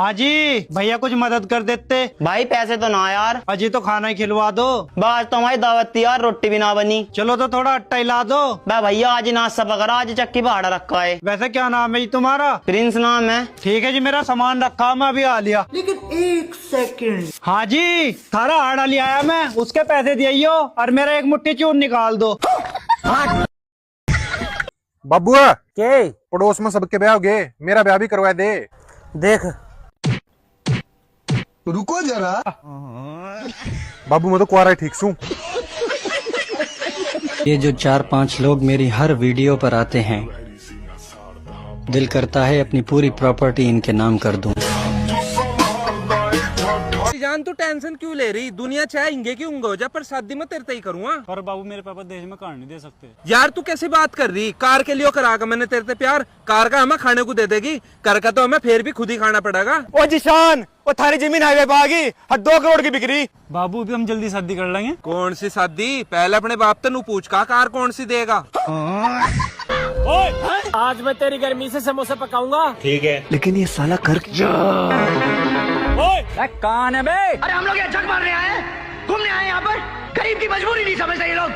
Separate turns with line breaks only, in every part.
हाँ जी भैया, कुछ मदद कर देते।
भाई पैसे तो ना यार।
अजी तो खाना ही खिलवा दो।
आज तो हमारी दावत थी यार, रोटी भी ना बनी।
चलो तो थोड़ा अट्टा हिला दो।
भैया आज नाश्ता पकड़ा, आज चक्की भाड़ा रखा है।
वैसे क्या नाम है जी तुम्हारा?
प्रिंस नाम है।
ठीक है जी, मेरा सामान रखा, मैं अभी आ लिया।
लेकिन एक सेकंड।
हाँ जी, थारा आड़ा ले आया मैं, उसके पैसे दियो और मेरा एक मुट्ठी चून निकाल दो।
बाबुआ
के
पड़ोस में सबके ब्याह हो गए, मेरा ब्याह भी करवा दे।
देख
रुको जरा।
बाबू मैं तो कुआरा ठीक सू।
ये जो 4-5 लोग मेरी हर वीडियो पर आते हैं, दिल करता है अपनी पूरी प्रॉपर्टी इनके नाम कर दूं।
जान तू टेंशन क्यों ले रही? दुनिया चाहे हिंगे की उंग हो जा, पर शादी में तेरे ही करूँगा।
पर बाबू मेरे पापा दहेज में कार नहीं दे सकते।
यार तू कैसी बात कर रही? कार के लिए करागा मैंने तेरे से प्यार, कार का हमें खाने को दे देगी, कार का तो हमें फिर भी खुद ही खाना पड़ेगा।
ओ जिशान, वो थारी जमीन हाईवे पे आ गई, 2 करोड़ की बिक्री। बाबू भी हम जल्दी शादी कर लेंगे।
कौन सी शादी? पहले अपने बाप तनु पूछ का कार कौन सी देगा।
आज मैं तेरी गर्मी से समोसा पकाऊंगा।
लेकिन ये साला कर
कौन है बे?
अरे हम लोग यहाँ जग मारने आए हैं, घूमने आए हैं यहाँ पर। गरीब की मजबूरी नहीं समझते ये लोग।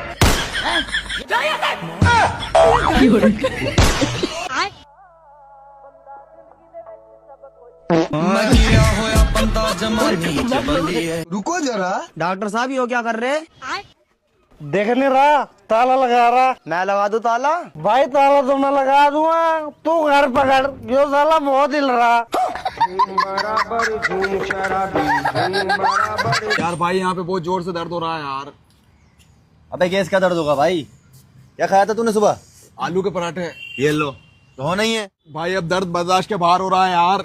रुको जरा।
डॉक्टर साहब यो क्या कर रहे?
देख नहीं रहा, ताला लगा रहा।
मैं लगा दूं ताला?
भाई ताला तो मैं लगा दूंगा, तू घर पकड़, यो साला बहुत हिल रहा।
यार भाई यहाँ पे बहुत जोर से दर्द हो रहा है यार।
अबे गैस का दर्द होगा भाई, क्या खाया था तूने सुबह?
आलू के पराठे।
ये लो तो हो नहीं है
भाई अब दर्द बर्दाश्त के बाहर हो रहा है यार।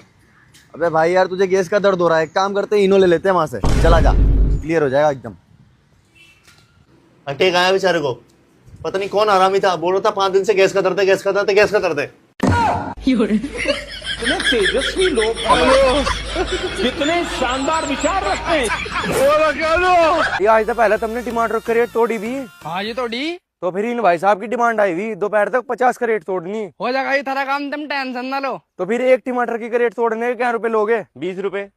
अबे भाई यार तुझे गैस का दर्द हो रहा है, एक काम करते हैं इनो ले लेते हैं वहां से, चला जा, क्लियर हो जाएगा एकदम।
अटे गाया बेचारे को, पता नहीं कौन आरामी था, बोल रहा था 5 दिन से गैस का दर्द है, गैस का दर्द है, गैस का दर्द है।
तेजस्वी लोग, कितने शानदार विचार रखते हैं।
आज से पहले तुमने टमाटर करेट तोड़ी भी?
हाँ जी तोड़ी।
तो फिर इन भाई साहब की डिमांड आई हुई, दोपहर तक 50 करेट तोड़नी
हो जाएगा ये थारा काम, तुम टेंशन ना लो।
तो फिर एक टमाटर की करेट तोड़ने के क्या रुपए लोगे? 20 रुपए।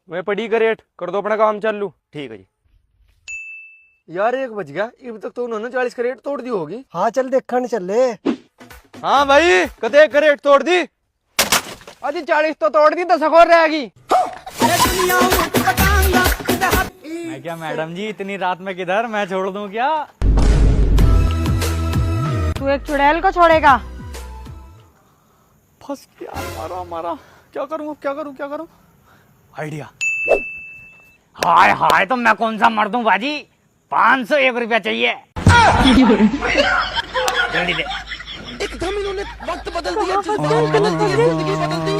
मैं पड़ी करेट कर दो, अपना काम चालू। ठीक है जी। यार 1 बज गया, अब तक तो उन्होंने 40 करेट तोड़ दी होगी।
हाँ चल देखने चले।
हाँ भाई कदे करेट तोड़ दी?
अजी 40 तो तोड़ दी, 10 और रहेगी। मैं क्या मैडम जी, इतनी रात में किधर, मैं छोड़ दूं क्या?
तू एक चुड़ैल को छोड़ेगा?
फंस गया, मारा। क्या करूं, क्या करूं? आइडिया। हाय हाय, तो मैं कौन सा मर्द हूं बाजी, 501 रुपया चाहिए। जल्दी दे।
एकदम इन्होंने वक्त बदल दिया, जिंदगी बदल दी।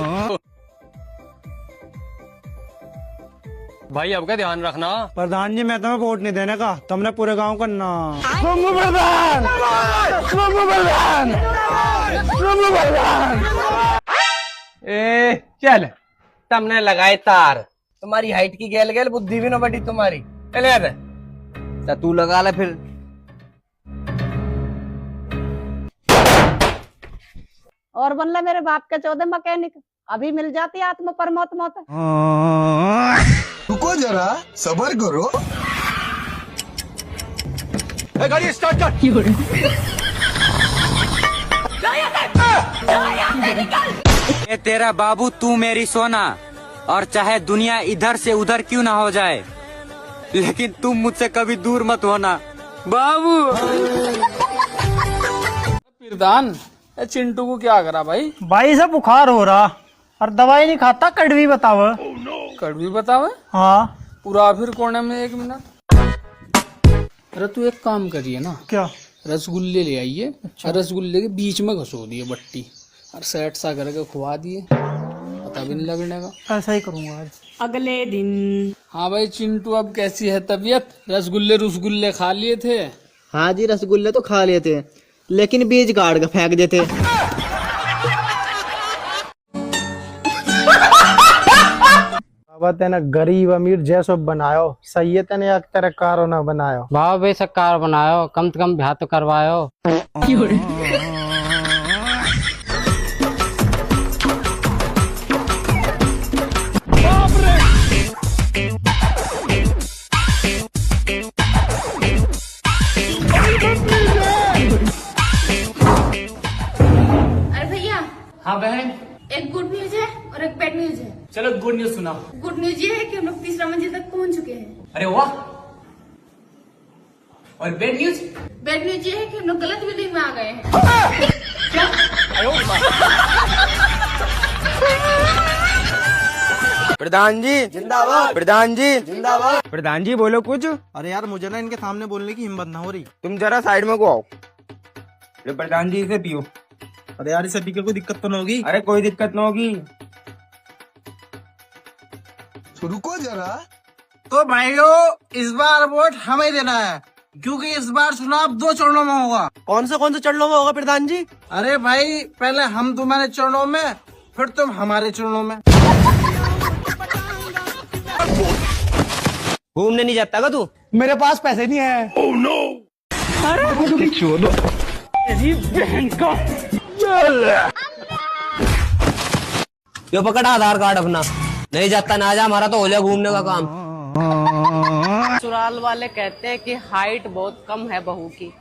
भाई अब का ध्यान रखना।
प्रधान जी मैं तुम्हें वोट नहीं देने का, तुमने पूरे गांव का नाम।
चल तुमने लगाए तार, तुम्हारी हाइट की गेल गेल, बुद्धि भी न बढ़ी तुम्हारी। चले
तू लगा ले फिर।
और बन ले मेरे बाप के 14 मैकेनिक, अभी मिल जाती आत्म परमात्मा।
रुको जरा, सब्र करो।
गाड़ी स्टार्ट कर।
ए तेरा बाबू तू मेरी सोना, और चाहे दुनिया इधर से उधर क्यों ना हो जाए, लेकिन तुम मुझसे कभी दूर मत होना बाबू।
प्रधान चिंटू को क्या करा भाई?
भाई से बुखार हो रहा और दवाई नहीं खाता, कड़वी बताओ।
कड़वी बतावे?
हाँ
पूरा फिर कोने में 1 मिनट। अरे तू एक काम करिए ना,
क्या?
रसगुल्ले ले आइए। अच्छा। रसगुल्ले के बीच में घसो दिए बट्टी, और सेट सा करके खुआ दिए, पता भी नहीं लगने का।
ऐसा ही करूंगा आज।
अगले दिन।
हाँ भाई चिंटू अब कैसी है तबीयत? रसगुल्ले खा लिए थे?
हाँ जी रसगुल्ले तो खा लिए थे, लेकिन बीज काट के फेंक देते।
बाबा तेने गरीब अमीर जैसो बनायो, सही है, तेने एक तरह कारो ना बनायो।
भाव बेशक कार बनायो, कम से कम ब्याह तो करवायो।
चलो गुड न्यूज सुना।
गुड न्यूज ये है कि हम लोग तीसरा मंजिल तक पहुंच चुके हैं।
अरे वाह। और बैड न्यूज?
बैड न्यूज ये है कि हम लोग गलत बिल्डिंग में आ गए हैं।
प्रधान जी जिंदाबाद, प्रधान जी जिंदाबाद। प्रधान जी बोलो कुछ।
अरे यार मुझे ना इनके सामने बोलने की हिम्मत ना हो रही।
तुम जरा साइड में को आओ। अरे प्रधान जी इसे पियो।
अरे यार इसे पी के कोई दिक्कत तो नहीं होगी?
अरे कोई दिक्कत ना होगी।
रुको जरा। तो भाइयों इस बार वोट हमें देना है, क्योंकि इस बार चुनाव 2 चरणों में होगा।
कौन से चरणों में होगा प्रधान जी?
अरे भाई पहले हम तुम्हारे चरणों में, फिर तुम हमारे चरणों में।
घूमने नहीं जाता का तू?
मेरे पास पैसे नहीं है। oh, no!
यो पकड़ा आधार कार्ड अपना, नहीं जाता ना जा, हमारा तो हो गया घूमने का काम।
ससुराल वाले कहते हैं कि हाइट बहुत कम है बहू की।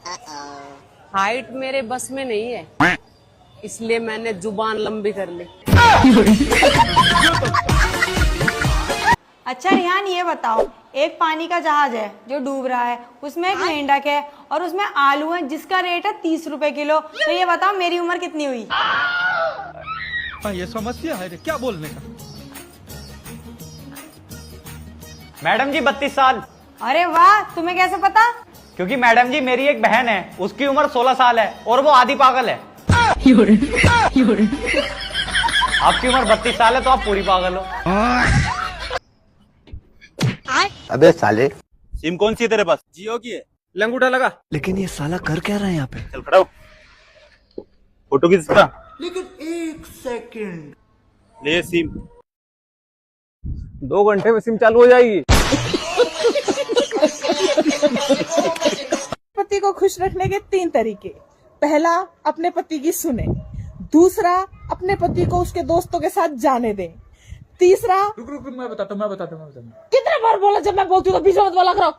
हाइट मेरे बस में नहीं है, इसलिए मैंने जुबान लंबी कर ली।
अच्छा रिहान ये बताओ, एक पानी का जहाज है जो डूब रहा है, उसमें एक मेंढक है और उसमें आलू है जिसका रेट है 30 रुपए किलो। तो ये बताओ मेरी उम्र कितनी हुई?
ये समस्या है क्या बोलने का?
मैडम जी 32 साल।
अरे वाह, तुम्हें कैसे पता?
क्योंकि मैडम जी मेरी एक बहन है, उसकी उम्र 16 साल है और वो आधी पागल है। आपकी उम्र 32 साल है तो आप पूरी पागल हो।
अबे साले,
सिम कौन सी है तेरे पास? जियो की है। लंगूटा लगा।
लेकिन ये साला कर क्या रहा है यहाँ पे?
चल खड़ा हो। फोटो खींचता।
लेकिन 1 सेकंड।
ले सिम। 2 घंटे में सिम चालू हो जाएगी।
पति को खुश रखने के 3 तरीके। पहला, अपने पति की सुने। दूसरा, अपने पति को उसके दोस्तों के साथ जाने दें। तीसरा,
रुक मैं बताता हूँ।
कितने बार बोला जब मैं बोलती हूँ तो बीच में मत बोला करो।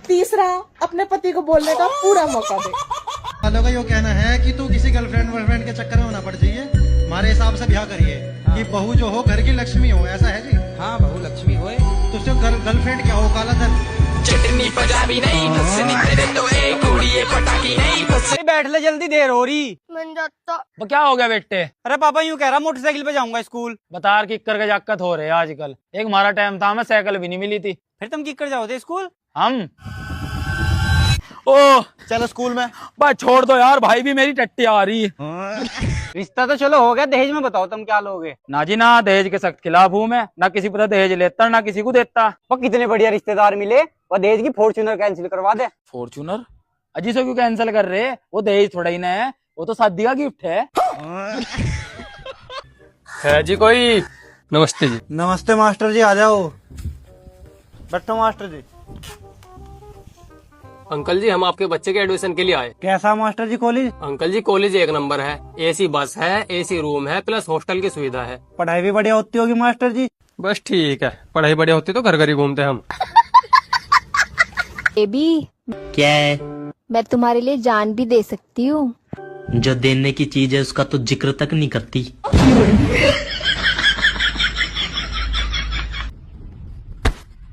तीसरा, अपने पति को बोलने का पूरा मौका दे।
वालों का यो कहना है कि तू किसी गर्लफ्रेंड के चक्कर में ना पड़ जाइए, हमारे हिसाब से ब्याह करिए। कि बहू जो हो घर की लक्ष्मी हो, ऐसा है जी?
हाँ बहू लक्ष्मी होए।
तो उससे गर्लफ्रेंड क्या हो? काला धन।
चटनी पंजाबी नहीं फसनी तेरे तो एक कुड़िए पटाखी नहीं फस।
बैठ ले, जल्दी देर हो रही।
वो क्या हो गया बेटे?
अरे पापा यूं कह रहा मोटरसाइकिल पे जाऊंगा स्कूल।
बता रहा किक्कर के जाकत हो रहे हैं आजकल। एक हमारा टाइम था, हमें साइकिल भी नहीं मिली थी।
फिर तुम किक्कर जाओगे स्कूल?
हम ओ
चलो स्कूल में।
बस छोड़ दो यार, भाई भी मेरी टट्टी आ रही है।
रिश्ता तो चलो हो गया, दहेज में बताओ तुम क्या लोगे?
ना जी ना, दहेज के सख्त खिलाफ हूँ मैं। ना किसी पर दहेज लेता ना किसी को देता।
वो कितने बढ़िया रिश्तेदार मिले, वो दहेज की फॉर्च्यूनर कैंसिल करवा दे।
फॉर्चूनर अजी से क्यों कैंसिल कर रहे? वो दहेज थोड़ा ही ना है, वो तो शादी का गिफ्ट है जी। कोई नमस्ते जी।
नमस्ते मास्टर जी, आ जाओ। बैठो मास्टर जी।
अंकल जी हम आपके बच्चे के एडमिशन के लिए आए।
कैसा मास्टर जी कॉलेज?
अंकल जी कॉलेज 1 नंबर है, एसी बस है, एसी रूम है, प्लस हॉस्टल की सुविधा है।
पढ़ाई भी बढ़िया होती होगी मास्टर जी?
बस ठीक है, पढ़ाई बढ़िया होती तो घर घर ही घूमते हम।
बेबी
क्या है?
मैं तुम्हारे लिए जान भी दे सकती हूँ।
जो देने की चीज है उसका तो जिक्र तक नहीं करती।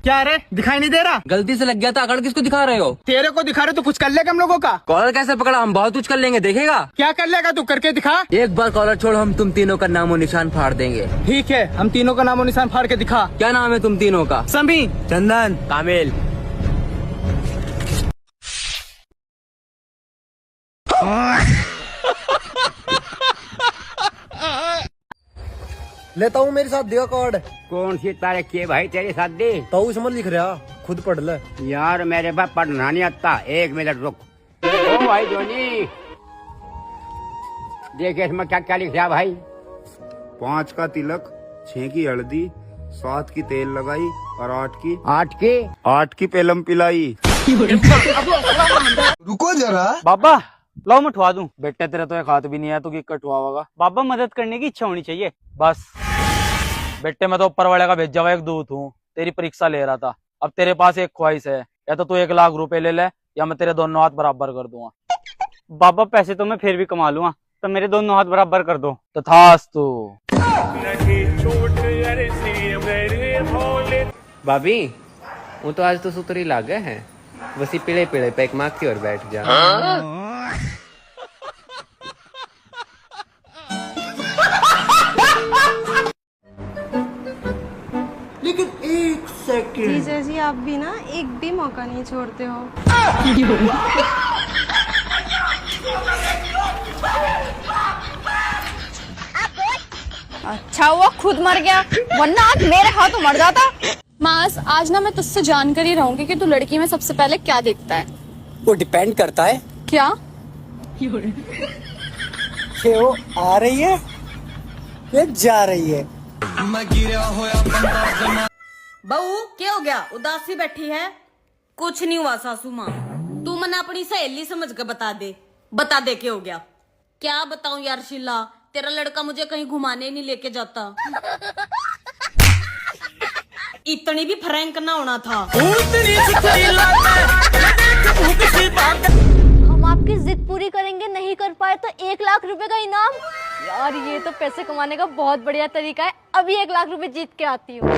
क्या रे, दिखाई नहीं दे रहा?
गलती से लग गया था। अकड़ किसको दिखा रहे हो?
तेरे को दिखा रहे तो कुछ कर लेगा हम लोगों का।
कॉलर कैसे पकड़ा? हम बहुत कुछ कर लेंगे, देखेगा।
क्या कर लेगा तू? करके दिखा।
एक बार कॉलर छोड़, हम तुम तीनों का नामो निशान फाड़ देंगे।
ठीक है, हम तीनों का नामो निशान फाड़ के दिखा।
क्या नाम है तुम तीनों का?
समी,
चंदन, कामिल।
लेता हूँ मेरे साथ दिया कार्ड।
कौन सी तारीख की भाई तेरी शादी?
तो समझ लिख रहा, खुद पढ़ ले।
यार मेरे पास पढ़ना नहीं आता, 1 मिनट रुक। ओ भाई जोनी, देखिए इसमें क्या क्या लिख रहा भाई?
5 का तिलक, 6 की हल्दी, 7 की तेल लगाई और 8 की पेलम पिलाई।
रुको जरा।
बाबा लाओ मैं उठवा दूं।
बेटे तेरे तो एक हाथ भी नहीं है, तू किक्कर ठुआवागा।
बाबा मदद करने की इच्छा होनी चाहिए
बस बेटे, मैं तो ऊपर वाले का भेजा हुआ एक दूत हूँ। तेरी परीक्षा ले रहा था। अब तेरे पास एक ख्वाहिश है, या तो तू 1 लाख रुपए ले ले, या मैं तेरे दोनों हाथ बराबर कर दूंगा।
बाबा पैसे तो मैं फिर भी कमा लूंगा, तो मेरे दोनों हाथ बराबर कर दो।
तथास्तु।
भाभी वो तो आज तो सुतरी लागे हैं, वसी पीड़े पीड़े पे एक माखी और बैठ जा।
लेकिन एक सेकंड
जीजा जी आप भी ना एक भी मौका नहीं छोड़ते हो।
अच्छा हुआ खुद मर गया, वरना आज मेरे हाथों मर जाता। मास आज ना मैं तुझसे जानकर ही रहूंगी कि तू लड़की में सबसे पहले क्या देखता है।
वो डिपेंड करता है
क्या?
कि वो आ रही है या जा रही है।
बहू क्या हो गया, उदासी बैठी है? कुछ नहीं हुआ सासू माँ, तू मन अपनी सहेली समझ के बता दे क्या हो गया। क्या बताऊं यार शीला, तेरा लड़का मुझे कहीं घुमाने नहीं लेके जाता। इतनी भी फ्रैंक ना होना था।
हम आपकी जिद पूरी करेंगे, नहीं कर पाए तो 1 लाख रुपए का इनाम। यार ये तो पैसे कमाने का बहुत बढ़िया तरीका है, अभी 1 लाख रुपए जीत के आती हूँ।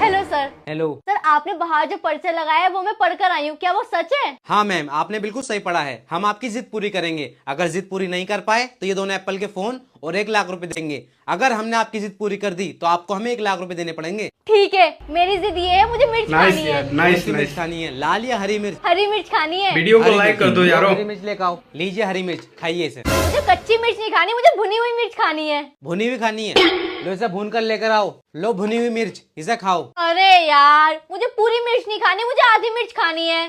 Hello sir.
हेलो
सर, आपने बाहर जो पर्चे लगाया है वो मैं पढ़कर आई हूँ, क्या वो सच है?
हाँ मैम, आपने बिल्कुल सही पढ़ा है। हम आपकी जिद पूरी करेंगे। अगर जिद पूरी नहीं कर पाए तो ये दोनों एप्पल के फोन और 1 लाख रुपए देंगे। अगर हमने आपकी जिद पूरी कर दी तो आपको हमें 1 लाख रुपए देने पड़ेंगे।
ठीक है, मेरी जिद ये है, मुझे मिर्च खानी है।
मिर्च खानी है, लाल या हरी मिर्च?
हरी मिर्च खानी है।
वीडियो को लाइक कर दो यारो।
हरी मिर्च लेकर आओ, लीजिए हरी मिर्च, खाइए इसे।
मुझे कच्ची मिर्च नहीं खानी, मुझे भुनी हुई मिर्च खानी है।
भुनी हुई खानी है? लो इसे भून कर लेकर आओ। लो भुनी हुई मिर्च, इसे खाओ।
अरे यार, मुझे पूरी मिर्च नहीं खानी, मुझे आधी मिर्च खानी है।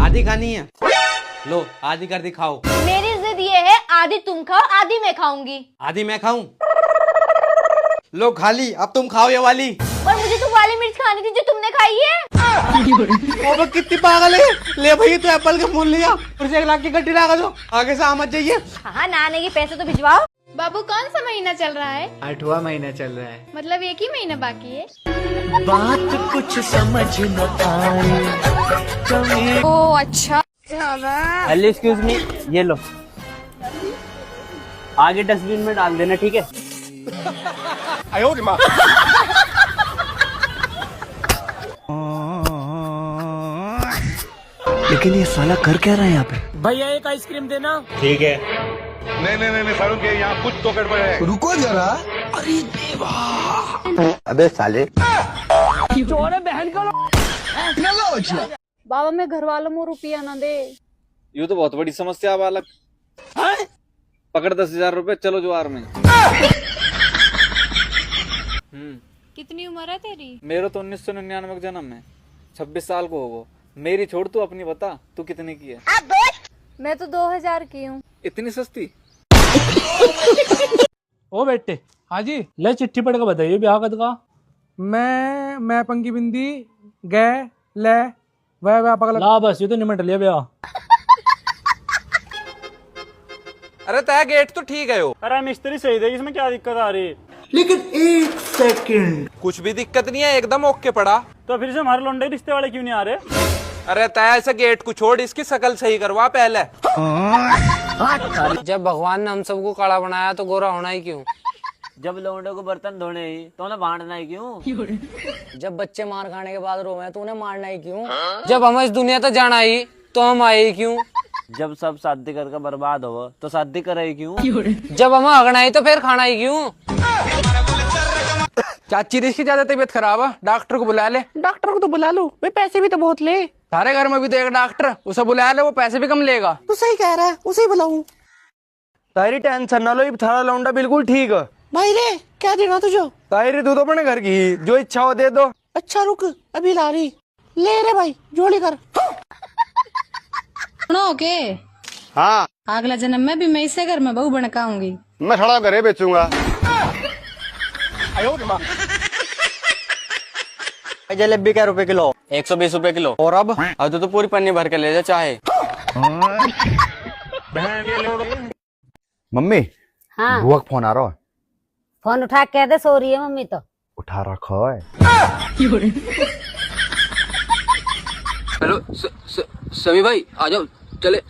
आधी खानी है? लो आधी कर दी, खाओ।
मेरी जिद ये है, आधी तुम खाओ आधी मैं खाऊंगी।
आधी मैं खाऊं? लो खा ली, अब तुम खाओ ये वाली।
और मुझे तो वाली मिर्च खानी थी जो तुमने खाई है।
ओ कितनी पागल है। ले भाई तो एप्पल का फोन लिया और 1 लाख की गड्डी लगा दो, आगे से मत जाइए।
हाँ, नाने के पैसे तो भिजवाओ।
बाबू कौन सा महीना चल रहा है?
8वां महीना चल रहा है।
मतलब 1 ही महीना बाकी है।
बात कुछ समझ न आए।
ओ अच्छा।
हेलो एक्सक्यूज मी, ये लो, आगे डस्टबिन में डाल देना, ठीक है?
लेकिन ये साला कर क्या रहा है यहाँ पे?
भैया एक आइसक्रीम देना।
ठीक है।
नहीं फारूक, यहाँ कुछ तो गड़बड़ है।
रुको जरा। अरे देवा।
अबे साले।
चोर है बहन का।
बाबा मैं घर वालों में रुपया न दे।
ये तो बहुत बड़ी समस्या है बालक। पकड़ 10,000 रुपए, चलो ज्वार में।
कितनी उम्र है तेरी?
मेरा तो 1999 का जन्म है, 26 साल को होगा। मेरी छोड़, तू अपनी बता, तू कितने की है?
मैं तो 2000 की हूँ।
इतनी सस्ती?
ओ बेटे, हाँ जी, ले चिट्ठी पढ़ के बताइए ब्याह कद का। मैं पंकी बिंदी गए ले वह पगला ला, बस ये तो निमट लिया ब्याह।
अरे तय गेट तो ठीक है।
अरे मिस्त्री सही दे, इसमें क्या दिक्कत आ रही है?
लेकिन एक सेकंड।
कुछ भी दिक्कत नहीं है, एकदम ओके पड़ा।
तो फिर से हमारे लौंडे रिश्ते वाले क्यों नहीं आ रहे?
अरे तय ऐसे गेट को छोड़, इसकी शकल सही करवा पहले।
जब भगवान ने हम सबको काला बनाया तो गोरा होना ही क्यों?
जब लौंडे को बर्तन धोने ही तो उन्हें बांटना ही क्यों?
जब बच्चे मार खाने के बाद रोवे तो उन्हें मारना ही क्यों? जब हमें इस दुनिया तक जाना ही तो हम आए ही क्यों?
जब सब शादी करके बर्बाद हो तो शादी करे ही क्यों?
जब हमें हगना ही तो फिर खाना ही क्यों? चाची इसकी ज्यादा तबीयत खराब है, डॉक्टर को बुला ले। डॉक्टर को तो बुला लो, वे पैसे भी तो बहुत ले। सारे घर में भी तो एक डॉक्टर, उसे बुला ले, वो पैसे भी कम लेगा।
तू सही कह रहा है, उसे ही बुलाऊं।
तारी टेंशन ना लो, ये थारा लौंडा बिल्कुल ठीक है।
भाई रे क्या देना तुझे?
तारी दूध अपने घर की, जो इच्छा हो दे दो।
अच्छा रुक, अभी ला रही। ले रे भाई, जोड़ी कर।
ओके।
हाँ,
अगला जन्म में भी मैं इसे घर में बहू बनकाऊंगी।
मैं थोड़ा घरे बेचूंगा।
जलेबी क्या रुपए किलो?
120 रुपए किलो।
और अब
तो पूरी पन्नी भर के ले जा चाहे।
मम्मी,
हाँ,
बुआ का फोन आ रहा है।
फोन उठा के दे, सो रही है मम्मी तो।
उठा रखा है।
हेलो समी भाई, आ जाओ, चले।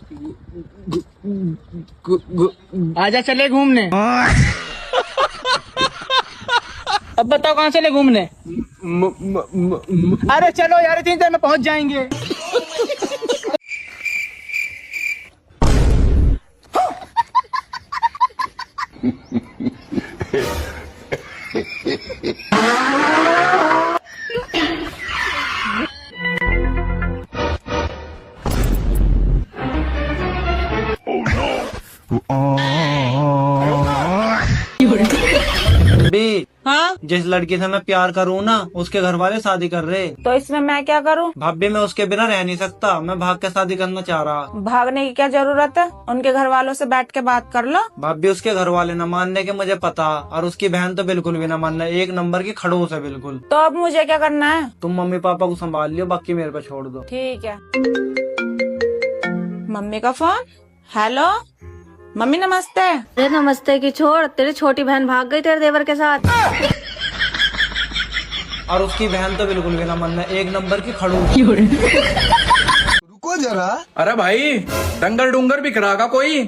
आजा चले घूमने। अब बताओ कहाँ चले घूमने? अरे चलो यार, 3 देर में पहुंच जाएंगे।
हाँ? जिस लड़की से मैं प्यार करूँ ना, उसके घर वाले शादी कर रहे।
तो इसमें मैं क्या करूँ?
भाभी मैं उसके बिना रह नहीं सकता, मैं भाग के शादी करना चाह रहा।
भागने की क्या जरूरत है? उनके घर वालों से बैठ के बात कर लो।
भाभी उसके घर वाले न मानने के मुझे पता, और उसकी बहन तो बिल्कुल भी न मानना, 1 नंबर की खड़ूस है बिल्कुल।
तो अब मुझे क्या करना है?
तुम मम्मी पापा को संभाल लियो, बाकी मेरे पे छोड़ दो।
ठीक है। मम्मी का फोन। हेलो मम्मी, नमस्ते।
अरे नमस्ते की छोड़, तेरी छोटी बहन भाग गई तेरे देवर के साथ।
और उसकी बहन तो बिल्कुल भी न मानना, 1 नंबर की खड़ूस।
रुको जरा। अरे भाई, डंगर डूंगर बिक रहा का कोई?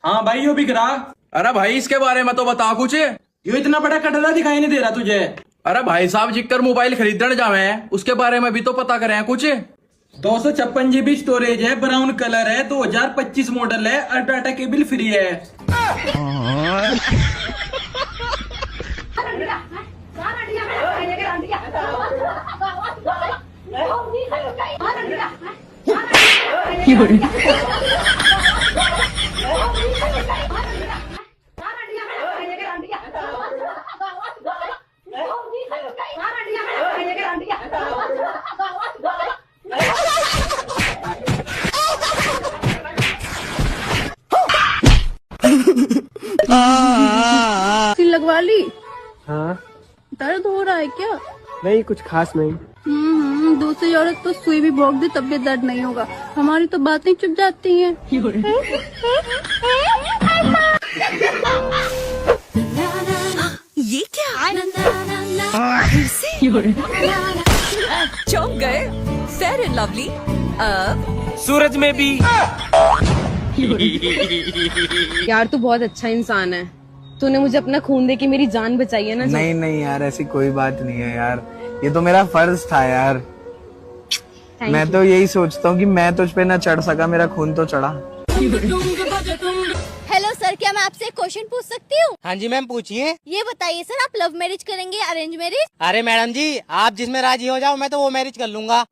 हाँ भाई, यो बिक रहा।
अरे भाई, इसके बारे में तो बता कुछ।
यो इतना बड़ा कटरा दिखाई नहीं दे रहा तुझे?
अरे भाई साहब, जिक्कर मोबाइल खरीदने जावे, उसके बारे में भी तो पता करें कुछ।
256 GB स्टोरेज है, ब्राउन कलर है, 2025 मॉडल है, और टाटा केबल फ्री है।
लगवा ली?
हाँ?
दर्द हो रहा है क्या?
नहीं, कुछ खास नहीं।
दूसरी औरत तो सुई भी भोग दे तब भी दर्द नहीं होगा, हमारी तो बातें चुप जाती हैं।
ये क्या? चौंक गए? फेयर एंड लवली अब
सूरज में भी।
यार तू बहुत अच्छा इंसान है, तूने मुझे अपना खून दे के मेरी जान बचाई है ना।
नहीं नहीं यार, ऐसी कोई बात नहीं है यार, ये तो मेरा फर्ज था यार। मैं तो यही सोचता हूँ कि मैं तुझ पे ना चढ़ सका, मेरा खून तो चढ़ा।
हेलो सर, क्या मैं आपसे एक क्वेश्चन पूछ सकती हूँ?
हाँ जी मैम, पूछिए।
ये बताइए सर, आप लव मैरिज करेंगे अरेंज मैरिज?
अरे मैडम जी, आप जिसमें राजी हो जाओ, मैं तो वो मैरिज कर लूंगा।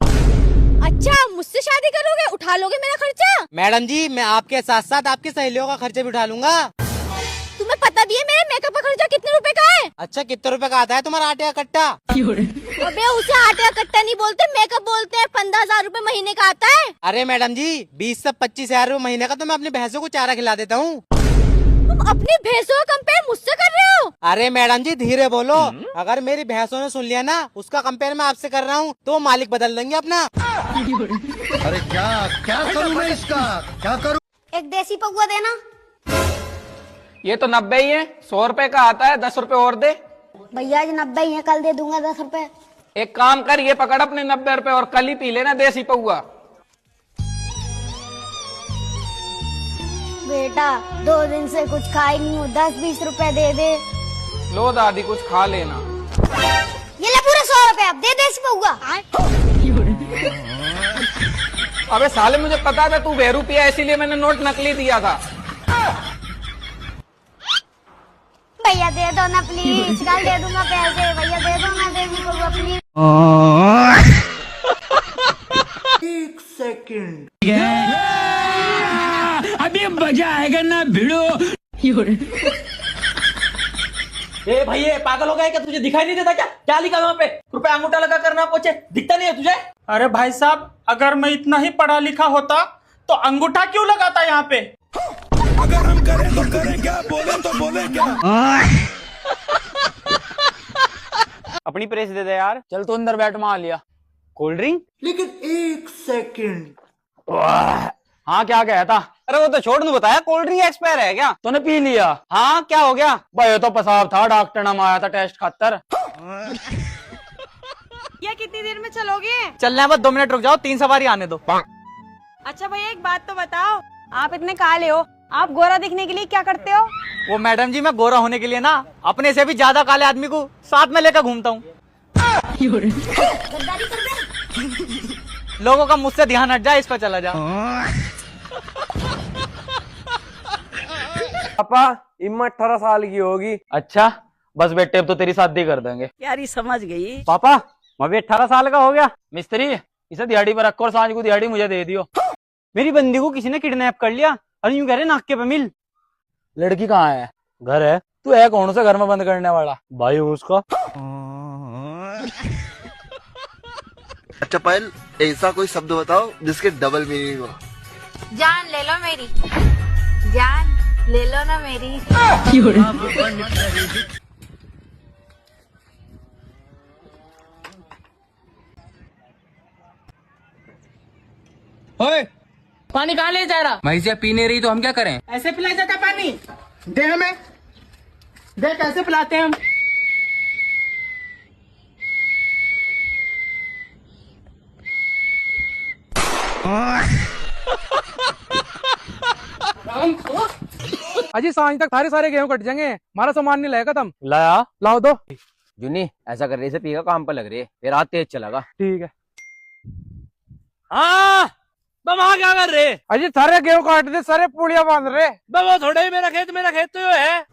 अच्छा, मुझसे शादी करोगे? उठा लोगे मेरा खर्चा?
मैडम जी, मैं आपके साथ साथ आपकी सहेलियों का खर्चा भी उठा लूंगा।
तुम्हें पता भी है मेरे मेकअप का खर्चा कितने रुपए का है?
अच्छा, कितने रुपए का आता है तुम्हारा आटे का कट्टा?
अबे उसे आटे का कट्टा नहीं बोलते, मेकअप बोलते हैं। 15,000 रुपए महीने का आता है।
अरे मैडम जी, 20 से 25,000 रुपए महीने का तो मैं अपनी भैंसों को चारा खिला देता हूँ।
तुम अपनी भैंसों का कंपेयर मुझसे कर रहे हो?
अरे मैडम जी, धीरे बोलो। अगर मेरी भैंसों ने सुन लिया ना, उसका कंपेयर मैं आपसे कर रहा हूँ, तो मालिक बदल देंगे अपना।
अरे क्या करूँ मैं इसका, क्या करूँ?
एक देसी पौवा देना।
ये तो 90 ही है, 100 रुपए का आता है, 10 रुपए और दे।
भैया आज 90 ही है, कल दे दूंगा 10 रुपए।
एक काम कर, ये पकड़ अपने 90 रुपए और कल ही पी लेना देसी पौवा।
बेटा 2 दिन से कुछ खाई नहीं हूँ, 10-20 रुपए दे दे।
लो दादी, कुछ खा लेना।
ये ले पूरे 100 रुपए, अब दे देसी पौवा।
अबे साले, मुझे पता था तू बेरू पिया, इसीलिए मैंने नोट नकली दिया था।
भैया दे दो ना प्लीज, कल दे दूंगा पैसे। भैया दे दो ना देसी पौवा प्लीज।
1 सेकंड।
अभी मजा आएगा ना भिड़ो। ए भाई, ये पागल हो गया क्या? तुझे दिखाई नहीं देता क्या? क्या लिखा वहाँ पे? रुपए अंगूठा लगा करना पोछे, दिखता नहीं है तुझे? अरे भाई साहब, अगर मैं इतना ही पढ़ा लिखा होता तो अंगूठा क्यों लगाता यहाँ पे?
अगर हम करें तो करें क्या, बोले तो बोले क्या?
अपनी प्रेस दे दे यार।
चल तू अंदर बैठ, मान लिया।
Cold drink?
लेकिन 1 सेकंड।
हाँ, क्या कहा था?
अरे वो तो छोड़, बताया कोल्ड ड्रिंक एक्सपायर है क्या?
तूने पी लिया?
हाँ, क्या हो गया?
भाई ये तो पेशाब था, डॉक्टर ने आया था टेस्ट खातर।
ये कितनी देर में चलोगे?
चलना है बस, 2 मिनट रुक जाओ, 3 सवारी आने दो।
अच्छा भैया, एक बात तो बताओ, आप इतने काले हो, आप गोरा दिखने के लिए क्या करते हो?
वो मैडम जी, मैं गोरा होने के लिए ना अपने से भी ज्यादा काले आदमी को साथ में लेकर घूमता हूँ। लोगों का मुझसे ध्यान हट जाए, इस पर चला जा।
पापा इम्मा 18 साल की होगी।
अच्छा, बस बेटे अब तो तेरी शादी कर देंगे।
यारी समझ गई।
पापा मैं भी 18 साल का हो गया। मिस्त्री, इसे दिहाड़ी पर रखो और सांझ को दिहाड़ी मुझे दे दियो। मेरी बंदी को किसी ने किडनैप कर लिया और यूं कह रहे नाक के पे मिल। लड़की कहाँ है? घर है। तू है कौन सा घर में बंद करने वाला? भाई हूँ उसका।
अच्छा पायल, ऐसा कोई शब्द बताओ जिसके डबल मीनिंग हो।
जान ले लो मेरी, जान ले लो ना मेरी।
ओए, पानी कहाँ ले जा रहा?
भैंसिया पी नहीं रही तो हम क्या करें?
ऐसे पिलाया जाता पानी? दे हमें, देख कैसे पिलाते हैं हम।
अजी सांझ तक सारे गेहूं कट जाएंगे, हमारा सामान नहीं लाएगा तुम।
लाया
लाओ दो।
जुनी ऐसा कर रही से पीगा काम पर लग रही है, फिर हाथ तेज चलेगा।
ठीक है।
हाँ, तुम वहाँ क्या कर रहे?
अजी सारे गेहूं काट दे, सारे पुड़िया बांध रहे।
वो थोड़े ही मेरा खेत तो है।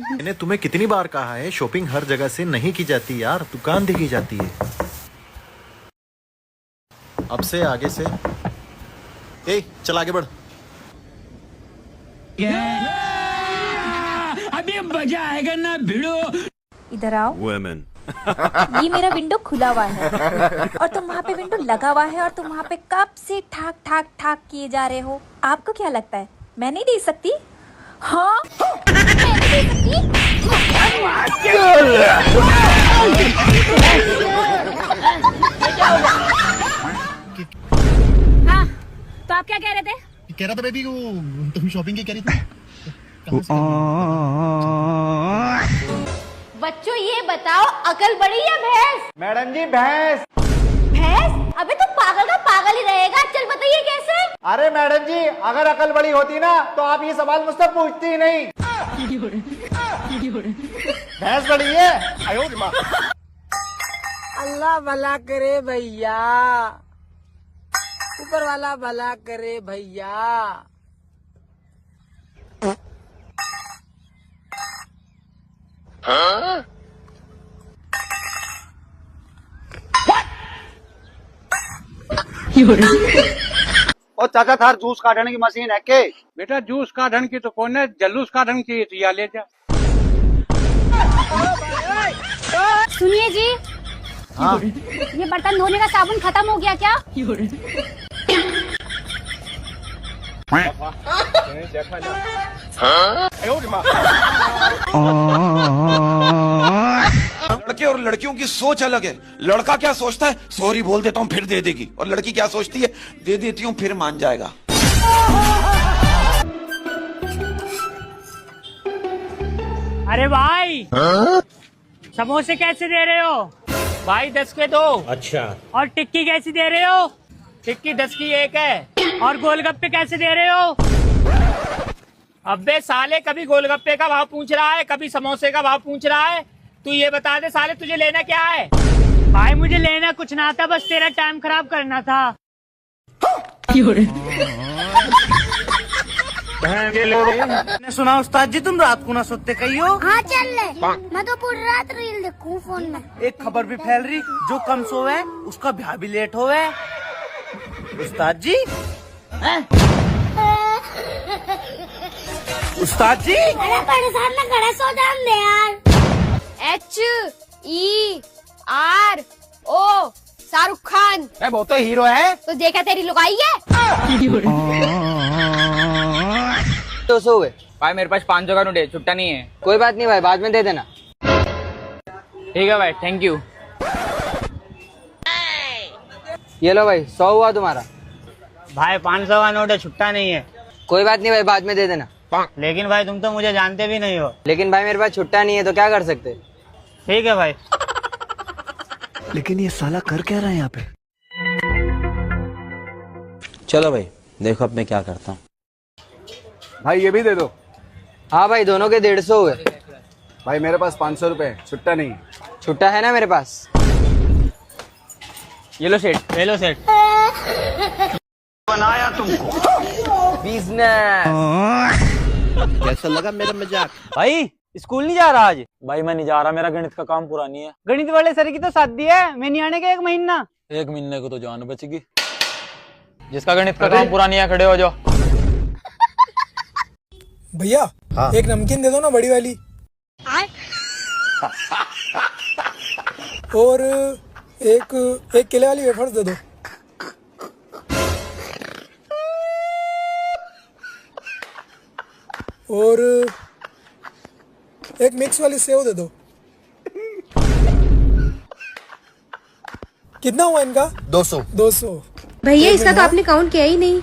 मैंने तुम्हें कितनी बार कहा है, शॉपिंग हर जगह से नहीं की जाती यार, दुकान देखी जाती है। अब से आगे से ए, चल आगे बढ़।
अभी मजा आएगा ना भिड़ो।
इधर आओ। ये मेरा विंडो खुला हुआ है और तुम वहाँ पे विंडो लगा हुआ है और तुम वहाँ पे कब से ठाक ठाक ठाक किए जा रहे हो। आपको क्या लगता है मैं नहीं दे सकती? हाँ मैं नहीं दे सकती। हाँ, तो आप क्या कह रहे थे?
कह रहा था बेबी को तुम शॉपिंग की कह रही थी।
बच्चों ये बताओ, अकल बड़ी या भैंस?
मैडम जी भैंस।
भैंस? अबे तो पागल का पागल ही रहेगा। चल बताइए कैसे?
अरे मैडम जी, अगर अकल बड़ी होती ना तो आप ये सवाल मुझसे पूछती ही नहीं। भैंस बड़ी है।
अल्लाह भला करे भैया, ऊपर वाला भला करे भैया।
और चाचा थार जूस काटने की मशीन है के?
बेटा जूस काटन की तो कौन है, जलूस काटन की तो या ले जा।
सुनिए जी।
हाँ?
ये बर्तन धोने का साबुन खत्म हो गया क्या?
लड़के और लड़कियों की सोच अलग है। लड़का क्या सोचता है, सॉरी बोल देता हूँ फिर दे देगी, और लड़की क्या सोचती है, दे देती हूँ फिर मान जाएगा।
अरे भाई, समोसे कैसे दे रहे हो? भाई 10 के 2। अच्छा। और टिक्की कैसी दे रहे हो? टिक्की 10 की 1 है। और गोलगप्पे कैसे दे रहे हो? अबे साले, कभी गोलगप्पे का भाव पूछ रहा है, कभी समोसे का भाव पूछ रहा है। तू ये बता दे साले, तुझे लेना क्या है? भाई मुझे लेना कुछ ना था, बस तेरा टाइम खराब करना था।
मैंने सुना उस्ताद जी तुम रात को ना सोते कही हो।
हाँ चल ले, मैं तो पूरी रात रील देखूं फोन में।
एक खबर भी फैल रही, जो कम सोवे उसका ब्याह भी लेट होवे। उस्ताद जी, उस्ताद जी,
अरे परेशान ना करे, सो जान दे यार। HERO शाहरुख खान।
वो तो हीरो है।
तो देखा तेरी लुगाई है।
200 हुए
भाई, मेरे पास 500 का नोट है, छुट्टा नहीं है।
कोई बात नहीं भाई, बाद में दे देना।
ठीक है भाई, थैंक यू।
ये लो भाई, 100 हुआ तुम्हारा।
भाई 500 का नोट है, छुट्टा नहीं है।
कोई बात नहीं भाई, बाद में दे देना।
लेकिन भाई तुम तो मुझे जानते भी नहीं हो।
लेकिन भाई मेरे पास छुट्टा नहीं है तो क्या कर सकते।
ठीक है भाई।
लेकिन ये साला कर क्या रहा है यहाँ पे?
चलो भाई,
देखो अब मैं क्या करता हूँ।
भाई ये भी दे दो। हाँ भाई दोनों के 150 हुए। भाई मेरे पास 500 रुपए छुट्टा नहीं। छुट्टा है ना मेरे पास। ये लो सेठ।
ले लो सेठ।
बनाया तुमको बिजनेस।
कैसा लगा मेरा मजाक? भाई स्कूल नहीं जा रहा आज? भाई मैं नहीं जा रहा, मेरा गणित का काम पूरा नहीं है। गणित वाले सर की तो शादी है, मैं नहीं आने का 1 महीना। 1 महीने को तो जान बचेगी। जिसका गणित का काम पूरा नहीं है खड़े हो जाओ।
भैया एक नमकीन दे दो ना, बड़ी वाली। और एक केले वाली वेफर्स दे दो। और एक मिक्स वाली सेव दे दो। कितना हुआ इनका?
200।
200।
भैया इसका तो आपने काउंट किया ही नहीं।